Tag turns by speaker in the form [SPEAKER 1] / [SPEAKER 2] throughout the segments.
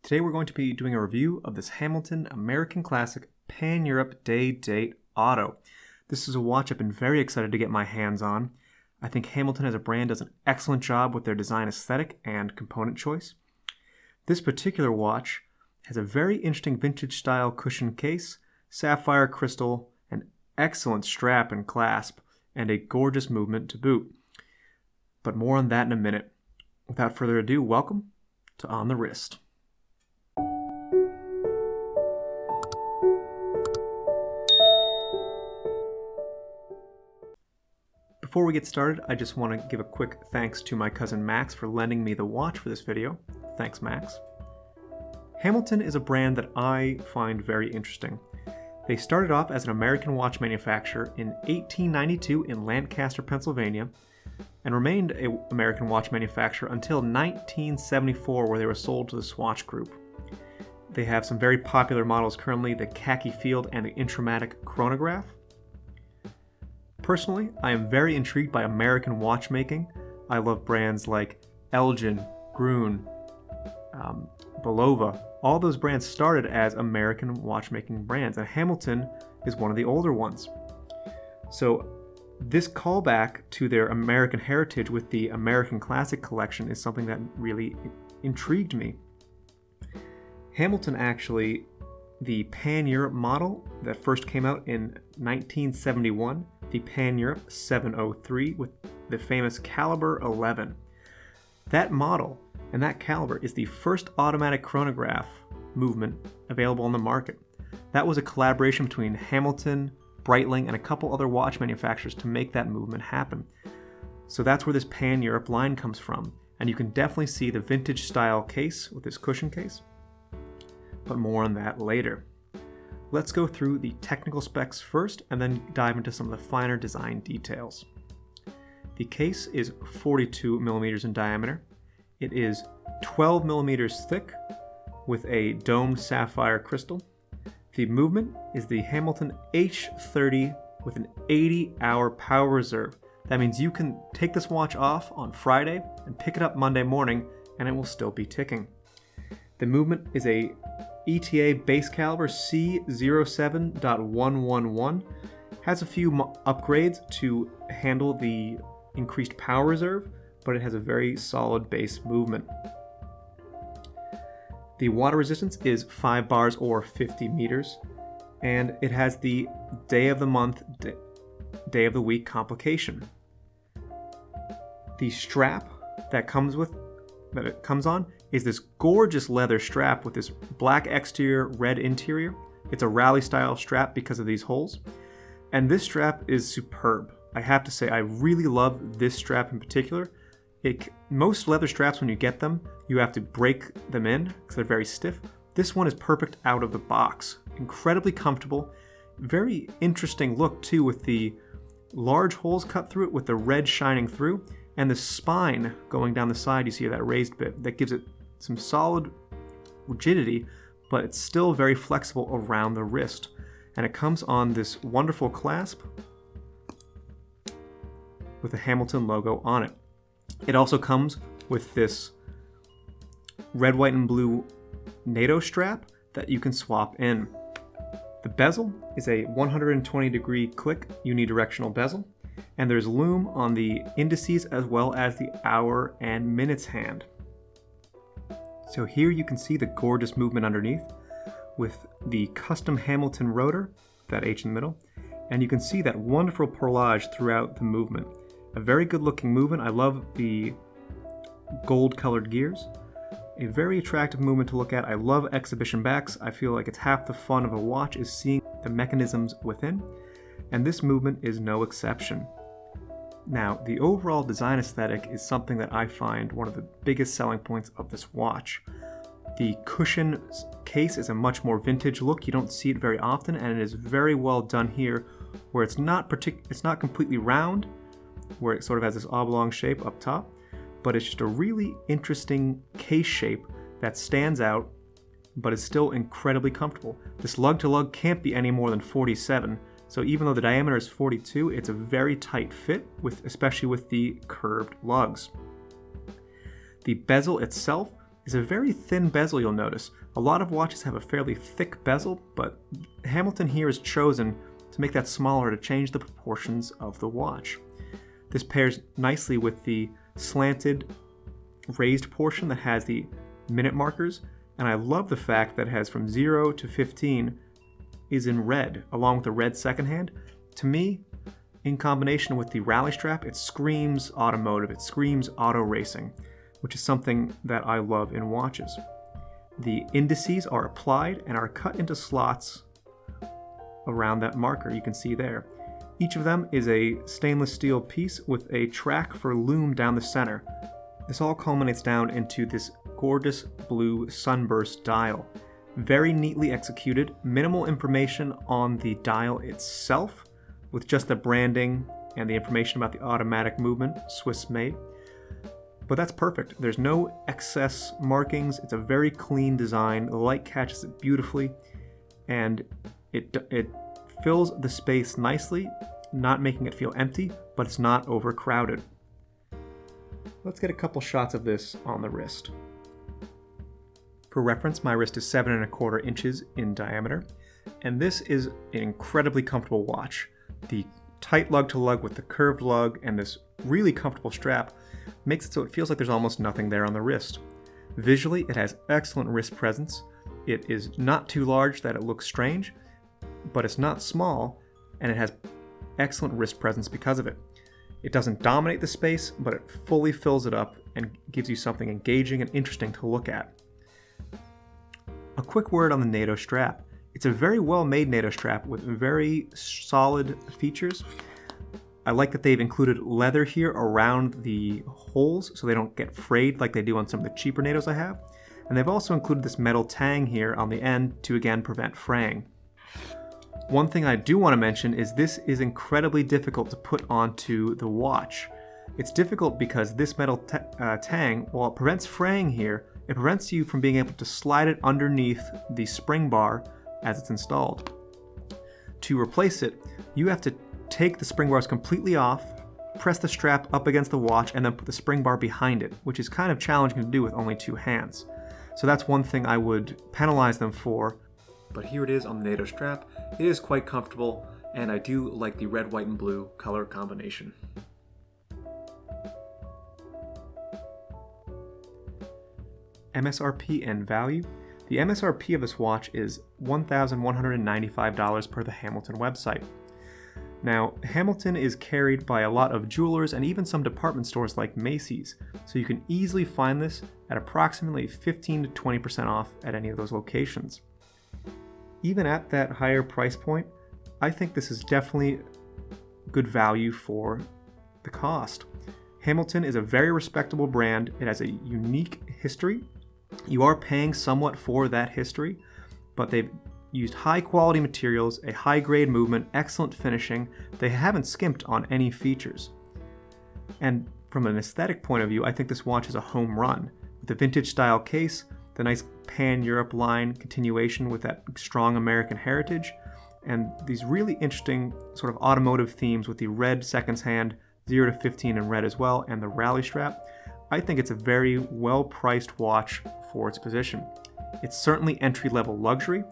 [SPEAKER 1] Today we're going to be doing a review of this Hamilton American Classic Pan Europ Day Date Auto. This is a watch I've been very excited to get my hands on. I think Hamilton as a brand does an excellent job with their design aesthetic and component choice. This particular watch has a very interesting vintage style cushion case, sapphire crystal, an excellent strap and clasp, and a gorgeous movement to boot. But more on that in a minute. Without further ado, welcome to On the Wrist. Before we get started, I just want to give a quick thanks to my cousin Max for lending me the watch for this video. Thanks, Max. Hamilton is a brand that I find very interesting. They started off as an American watch manufacturer in 1892 in Lancaster, Pennsylvania, and remained an American watch manufacturer until 1974, where they were sold to the Swatch Group. They have some very popular models currently, the Khaki Field and the Intramatic Chronograph. Personally, I am very intrigued by American watchmaking. I love brands like Elgin, Gruen, Belova. All those brands started as American watchmaking brands, and Hamilton is one of the older ones. So this callback to their American heritage with the American Classic collection is something that really intrigued me. Hamilton actually, the Pan Europ model that first came out in 1971, the Pan Europ 703 with the famous caliber 11. That model and that caliber is the first automatic chronograph movement available on the market. That was a collaboration between Hamilton, Breitling, and a couple other watch manufacturers to make that movement happen. So that's where this Pan Europ line comes from, and you can definitely see the vintage style case with this cushion case, but more on that later. Let's go through the technical specs first and then dive into some of the finer design details. The case is 42 millimeters in diameter. It is 12 millimeters thick with a domed sapphire crystal. The movement is the Hamilton H30 with an 80-hour power reserve. That means you can take this watch off on Friday and pick it up Monday morning and it will still be ticking. The movement is a ETA base caliber C07.111, has a few upgrades to handle the increased power reserve, but it has a very solid base movement. The water resistance is 5 bars or 50 meters, and it has the day of the month, day of the week complication. The strap that it comes on is this gorgeous leather strap with this black exterior, red interior. It's a rally style strap because of these holes. And this strap is superb. I have to say, I really love this strap in particular. Most leather straps, when you get them, you have to break them in because they're very stiff. This one is perfect out of the box. Incredibly comfortable. Very interesting look too, with the large holes cut through it with the red shining through. And the spine going down the side, you see that raised bit, that gives it some solid rigidity, but it's still very flexible around the wrist. And it comes on this wonderful clasp with the Hamilton logo on it. It also comes with this red, white, and blue NATO strap that you can swap in. The bezel is a 120-degree click unidirectional bezel. And there's lume on the indices as well as the hour and minutes hand. So here you can see the gorgeous movement underneath with the custom Hamilton rotor, that H in the middle, and you can see that wonderful perlage throughout the movement. A very good looking movement. I love the gold colored gears. A very attractive movement to look at. I love exhibition backs. I feel like it's half the fun of a watch is seeing the mechanisms within. And this movement is no exception. Now, the overall design aesthetic is something that I find one of the biggest selling points of this watch. The cushion case is a much more vintage look. You don't see it very often, and it is very well done here, where it's not completely round, where it sort of has this oblong shape up top, but it's just a really interesting case shape that stands out, but is still incredibly comfortable. This lug-to-lug can't be any more than 47. So even though the diameter is 42, it's a very tight fit, especially with the curved lugs. The bezel itself is a very thin bezel, you'll notice. A lot of watches have a fairly thick bezel, but Hamilton here has chosen to make that smaller to change the proportions of the watch. This pairs nicely with the slanted raised portion that has the minute markers, and I love the fact that it has from 0 to 15 is in red, along with the red second hand. To me, in combination with the rally strap, it screams automotive, it screams auto racing, which is something that I love in watches. The indices are applied and are cut into slots around that marker you can see there. Each of them is a stainless steel piece with a track for lume down the center. This all culminates down into this gorgeous blue sunburst dial. Very neatly executed, minimal information on the dial itself, with just the branding and the information about the automatic movement, Swiss made. But that's perfect. There's no excess markings. It's a very clean design. The light catches it beautifully, and it fills the space nicely, not making it feel empty, but it's not overcrowded. Let's get a couple shots of this on the wrist. For reference, my wrist is 7¼ inches in diameter, and this is an incredibly comfortable watch. The tight lug to lug with the curved lug and this really comfortable strap makes it so it feels like there's almost nothing there on the wrist. Visually, it has excellent wrist presence. It is not too large that it looks strange, but it's not small, and it has excellent wrist presence because of it. It doesn't dominate the space, but it fully fills it up and gives you something engaging and interesting to look at. A quick word on the NATO strap. It's a very well-made NATO strap with very solid features. I like that they've included leather here around the holes so they don't get frayed like they do on some of the cheaper NATOs I have. And they've also included this metal tang here on the end to again prevent fraying. One thing I do want to mention is this is incredibly difficult to put onto the watch. It's difficult because this metal tang, while it prevents fraying here, it prevents you from being able to slide it underneath the spring bar as it's installed. To replace it, you have to take the spring bars completely off, press the strap up against the watch, and then put the spring bar behind it, which is kind of challenging to do with only 2 hands. So that's one thing I would penalize them for. But here it is on the NATO strap. It is quite comfortable, and I do like the red, white, and blue color combination. MSRP and value. The MSRP of this watch is $1,195 per the Hamilton website. Now, Hamilton is carried by a lot of jewelers and even some department stores like Macy's, so you can easily find this at approximately 15 to 20% off at any of those locations. Even at that higher price point, I think this is definitely good value for the cost. Hamilton is a very respectable brand. It has a unique history. You are paying somewhat for that history, but they've used high quality materials, a high grade movement, excellent finishing. They haven't skimped on any features. And from an aesthetic point of view, I think this watch is a home run. With the vintage style case, the nice Pan Europ line continuation with that strong American heritage, and these really interesting sort of automotive themes with the red seconds hand, 0 to 15 in red as well, and the rally strap. I think it's a very well-priced watch for its position. It's certainly entry-level luxury,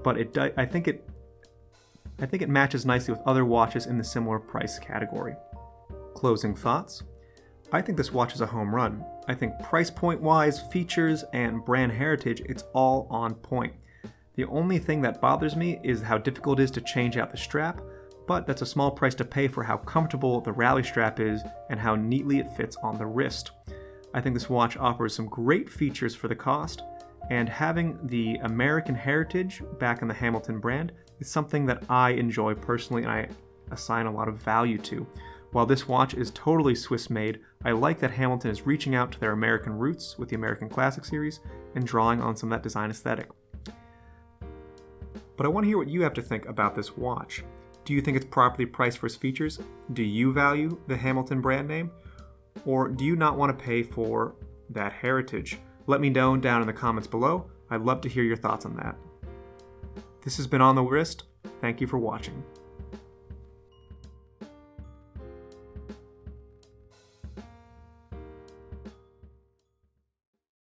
[SPEAKER 1] but I think it matches nicely with other watches in the similar price category. Closing thoughts. I think this watch is a home run. I think price point wise, features, and brand heritage, it's all on point. The only thing that bothers me is how difficult it is to change out the strap, but that's a small price to pay for how comfortable the rally strap is and how neatly it fits on the wrist. I think this watch offers some great features for the cost, and having the American heritage back in the Hamilton brand is something that I enjoy personally and I assign a lot of value to. While this watch is totally Swiss made, I like that Hamilton is reaching out to their American roots with the American Classic series and drawing on some of that design aesthetic. But I want to hear what you have to think about this watch. Do you think it's properly priced for its features? Do you value the Hamilton brand name? Or do you not want to pay for that heritage? Let me know down in the comments below. I'd love to hear your thoughts on that. This has been On The Wrist. Thank you for watching.